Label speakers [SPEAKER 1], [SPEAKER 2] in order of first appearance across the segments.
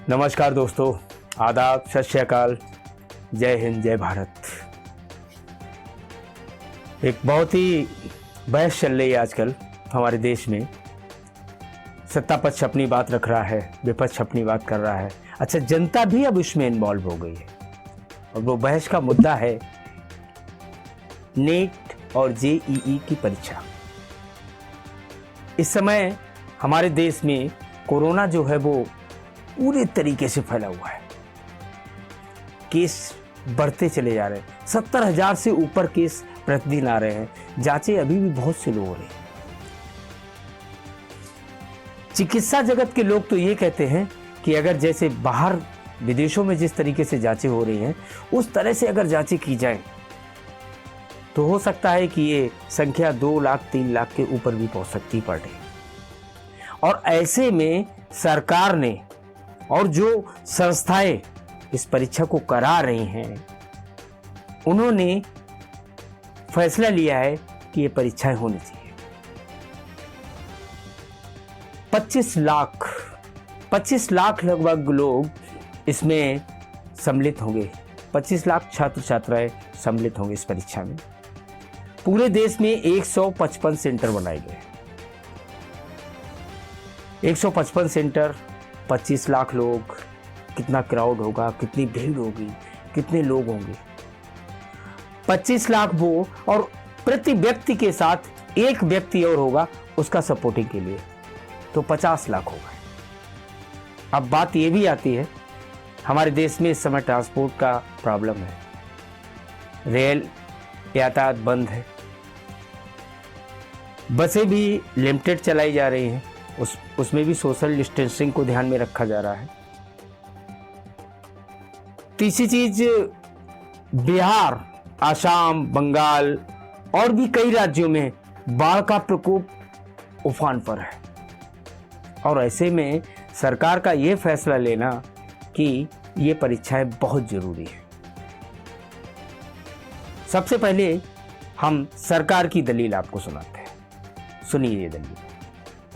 [SPEAKER 1] नमस्कार दोस्तों, आदाब, सत श्री अकाल, जय हिंद, जय भारत। एक बहुत ही बहस चल रही है आजकल हमारे देश में। सत्ता पक्ष अपनी बात रख रहा है, विपक्ष अपनी बात कर रहा है। अच्छा, जनता भी अब इसमें इन्वॉल्व हो गई है और वो बहस का मुद्दा है नीट और जेईई की परीक्षा। इस समय हमारे देश में कोरोना जो है वो पूरे तरीके से फैला हुआ है। केस बढ़ते चले जा रहे हैं, 70,000 से ऊपर केस प्रतिदिन आ रहे हैं। जांचें अभी भी बहुत स्लो हो रही हैं। चिकित्सा जगत के लोग तो ये कहते हैं कि अगर जैसे बाहर विदेशों में जिस तरीके से जांचें हो रही हैं उस तरह से अगर जांचें की जाएं तो हो सकता है कि ये संख्या 2 लाख 3 लाख के ऊपर भी पहुंच सकती पर डे। और ऐसे में सरकार ने और जो संस्थाएं इस परीक्षा को करा रही हैं उन्होंने फैसला लिया है कि ये परीक्षाएं होनी चाहिए। 25 लाख लगभग लोग इसमें सम्मिलित होंगे। 25 लाख छात्र छात्राएं सम्मिलित होंगे इस परीक्षा में। पूरे देश में 155 सेंटर बनाए गए। 155 सेंटर, 25 लाख लोग, कितना क्राउड होगा, कितनी भीड़ होगी, कितने लोग होंगे। 25 लाख वो, और प्रति व्यक्ति के साथ एक व्यक्ति और होगा उसका सपोर्टिंग के लिए, तो 50 लाख होगा। अब बात ये भी आती है, हमारे देश में इस समय ट्रांसपोर्ट का प्रॉब्लम है। रेल यातायात बंद है, बसें भी लिमिटेड चलाई जा रही हैं, उसमें भी सोशल डिस्टेंसिंग को ध्यान में रखा जा रहा है। तीसरी चीज, बिहार, असम, बंगाल और भी कई राज्यों में बाढ़ का प्रकोप उफान पर है। और ऐसे में सरकार का ये फैसला लेना कि ये परीक्षाएं बहुत जरूरी है। सबसे पहले हम सरकार की दलील आपको सुनाते हैं, सुनिए ये दलील।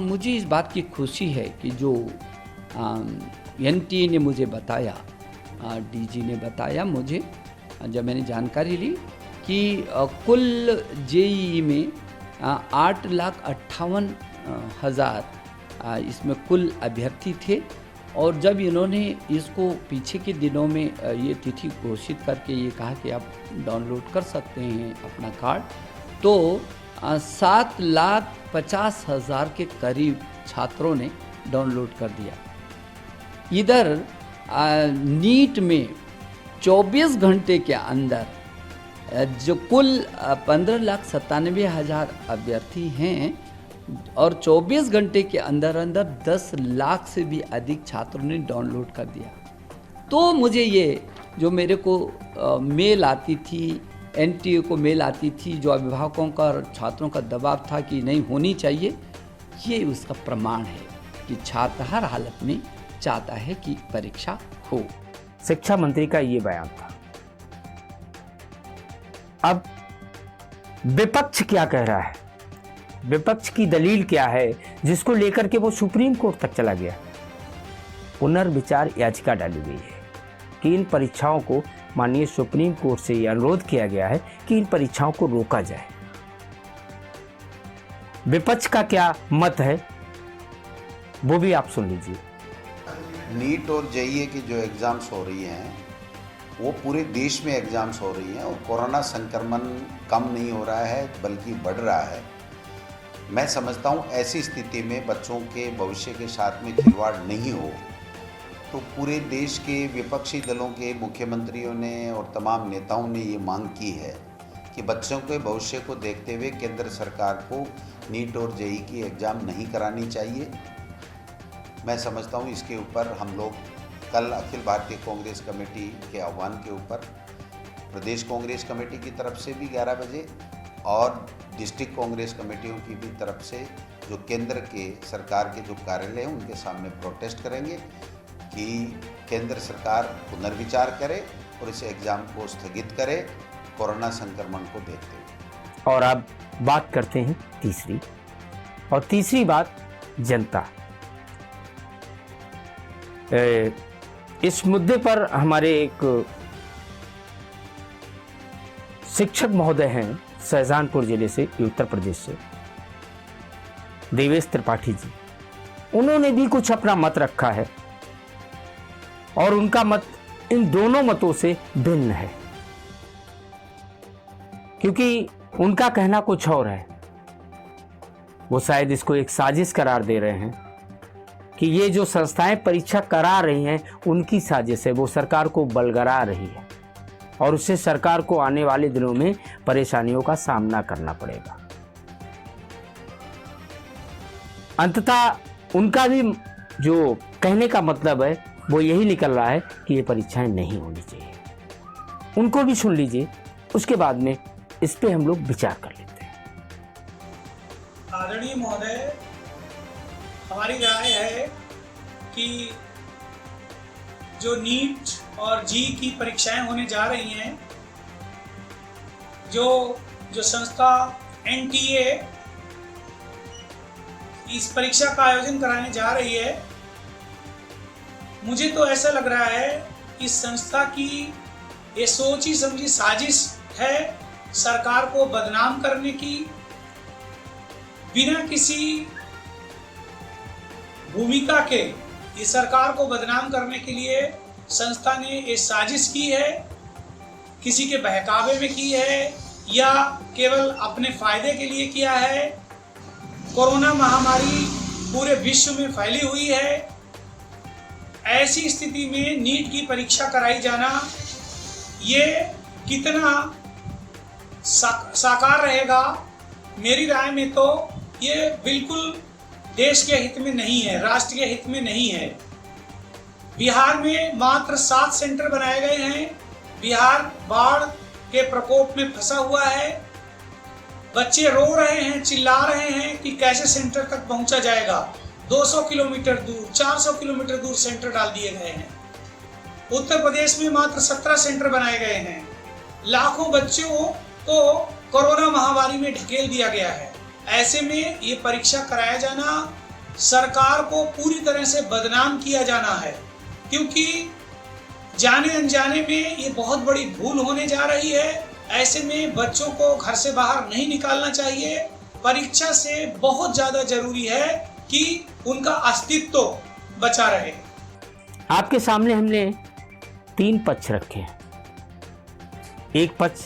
[SPEAKER 2] मुझे इस बात की खुशी है कि जो एनटीए ने मुझे बताया, डीजी ने बताया मुझे, जब मैंने जानकारी ली कि कुल जेईई में 8,58,000 इसमें कुल अभ्यर्थी थे। और जब इन्होंने इसको पीछे के दिनों में ये तिथि घोषित करके ये कहा कि आप डाउनलोड कर सकते हैं अपना कार्ड, तो 7,50,000 के करीब छात्रों ने डाउनलोड कर दिया। इधर नीट में 24 घंटे के अंदर जो कुल 15,97,000 अभ्यर्थी हैं और 24 घंटे के अंदर 10 लाख से भी अधिक छात्रों ने डाउनलोड कर दिया। तो मुझे ये जो मेरे को मेल आती थी, एनटीए को मेल आती थी, जो अभिभावकों का और छात्रों का दबाव था कि नहीं होनी चाहिए, ये उसका प्रमाण है कि छात्र हर हालत में चाहता है कि परीक्षा हो।
[SPEAKER 1] शिक्षा मंत्री का ये बयान था। अब विपक्ष क्या कह रहा है, विपक्ष की दलील क्या है, जिसको लेकर के वो सुप्रीम कोर्ट तक चला गया। पुनर्विचार याचिका डाली गई है कि इन परीक्षाओं को, माननीय सुप्रीम कोर्ट से यह अनुरोध किया गया है कि इन परीक्षाओं को रोका जाए। विपक्ष का क्या मत है वो भी आप सुन लीजिए।
[SPEAKER 3] नीट और जेईई की जो एग्ज़ाम्स हो रही हैं वो पूरे देश में एग्ज़ाम्स हो रही हैं और कोरोना संक्रमण कम नहीं हो रहा है बल्कि बढ़ रहा है। मैं समझता हूँ ऐसी स्थिति में बच्चों के भविष्य के साथ में खिलवाड़ नहीं हो, तो पूरे देश के विपक्षी दलों के मुख्यमंत्रियों ने और तमाम नेताओं ने ये मांग की है कि बच्चों के भविष्य को देखते हुए केंद्र सरकार को नीट और जेईई की एग्ज़ाम नहीं करानी चाहिए। मैं समझता हूँ इसके ऊपर हम लोग कल अखिल भारतीय कांग्रेस कमेटी के आह्वान के ऊपर प्रदेश कांग्रेस कमेटी की तरफ से भी 11 बजे और डिस्ट्रिक्ट कांग्रेस कमेटियों की भी तरफ से जो केंद्र के सरकार के जो कार्यालय हैं उनके सामने प्रोटेस्ट करेंगे कि केंद्र सरकार पुनर्विचार करे और इस एग्ज़ाम को स्थगित करे कोरोना संक्रमण को देखते हुए।
[SPEAKER 1] और अब बात करते हैं तीसरी, और तीसरी बात जनता। इस मुद्दे पर हमारे एक शिक्षक महोदय हैं शाहजहानपुर जिले से, उत्तर प्रदेश से, देवेश त्रिपाठी जी। उन्होंने भी कुछ अपना मत रखा है और उनका मत इन दोनों मतों से भिन्न है, क्योंकि उनका कहना कुछ और है। वो शायद इसको एक साजिश करार दे रहे हैं कि ये जो संस्थाएं परीक्षा करा रही हैं उनकी साजिश है, वो सरकार को बलगरा रही है और उससे सरकार को आने वाले दिनों में परेशानियों का सामना करना पड़ेगा। अंततः उनका भी जो कहने का मतलब है वो यही निकल रहा है कि ये परीक्षाएं नहीं होनी चाहिए। उनको भी सुन लीजिए, उसके बाद में इस पे हम लोग विचार कर लेते हैं।
[SPEAKER 4] आदरणीय महोदय, हमारी राय है कि जो नीट और जी की परीक्षाएं होने जा रही हैं, जो संस्था NTA इस परीक्षा का आयोजन कराने जा रही है, मुझे तो ऐसा लग रहा है इस संस्था की ये सोची समझी साजिश है सरकार को बदनाम करने की। बिना किसी भूमिका के इस सरकार को बदनाम करने के लिए संस्था ने ये साजिश की है, किसी के बहकावे में की है या केवल अपने फायदे के लिए किया है। कोरोना महामारी पूरे विश्व में फैली हुई है। ऐसी स्थिति में नीट की परीक्षा कराई जाना ये कितना साकार रहेगा, मेरी राय में तो ये बिल्कुल देश के हित में नहीं है, राष्ट्र के हित में नहीं है। बिहार में मात्र 7 सेंटर बनाए गए हैं। बिहार बाढ़ के प्रकोप में फंसा हुआ है। बच्चे रो रहे हैं, चिल्ला रहे हैं कि कैसे सेंटर तक पहुंचा जाएगा। 200 किलोमीटर दूर, 400 किलोमीटर दूर सेंटर डाल दिए गए हैं। उत्तर प्रदेश में मात्र 17 सेंटर बनाए गए हैं। लाखों बच्चों को कोरोना महामारी में ढकेल दिया गया है। ऐसे में ये परीक्षा कराया जाना सरकार को पूरी तरह से बदनाम किया जाना है, क्योंकि जाने अनजाने में ये बहुत बड़ी भूल होने जा रही है। ऐसे में बच्चों को घर से बाहर नहीं निकालना चाहिए। परीक्षा से बहुत ज़्यादा जरूरी है कि उनका अस्तित्व बचा रहे।
[SPEAKER 1] आपके सामने हमने 3 पक्ष रखे हैं। एक पक्ष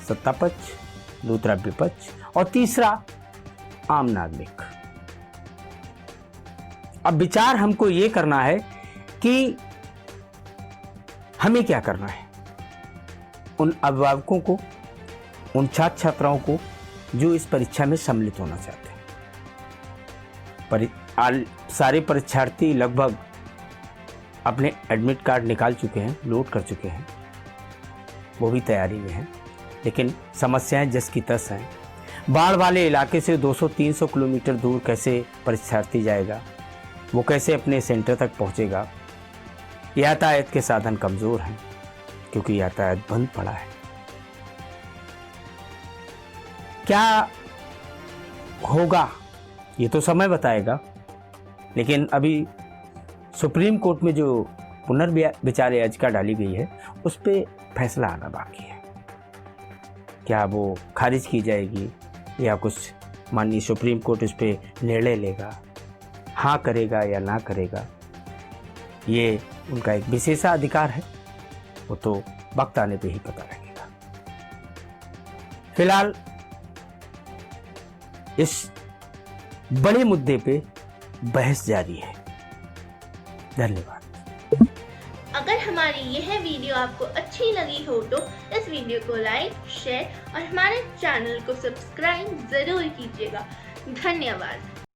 [SPEAKER 1] सत्ता पक्ष, दूसरा विपक्ष और तीसरा आम नागरिक। अब विचार हमको ये करना है कि हमें क्या करना है। उन अभिभावकों को, उन छात्र छात्राओं को जो इस परीक्षा में सम्मिलित होना चाहते हैं। सारे परीक्षार्थी लगभग अपने एडमिट कार्ड निकाल चुके हैं, लोड कर चुके हैं, वो भी तैयारी में हैं, लेकिन समस्याएं जस की तस हैं। बाढ़ वाले इलाके से 200-300 किलोमीटर दूर कैसे परीक्षार्थी जाएगा, वो कैसे अपने सेंटर तक पहुंचेगा। यातायात के साधन कमज़ोर हैं क्योंकि यातायात बंद पड़ा है। क्या होगा ये तो समय बताएगा, लेकिन अभी सुप्रीम कोर्ट में जो पुनर्विचार याचिका डाली गई है उस पर फैसला आना बाकी है। क्या वो खारिज की जाएगी या कुछ माननीय सुप्रीम कोर्ट उस पर निर्णय लेगा, हाँ करेगा या ना करेगा, ये उनका एक विशेषाधिकार है, वो तो वक्त आने पे ही पता लगेगा। फिलहाल इस बड़े मुद्दे पे बहस जारी है। धन्यवाद।
[SPEAKER 5] अगर हमारी यह वीडियो आपको अच्छी लगी हो तो इस वीडियो को लाइक, शेयर और हमारे चैनल को सब्सक्राइब जरूर कीजिएगा। धन्यवाद।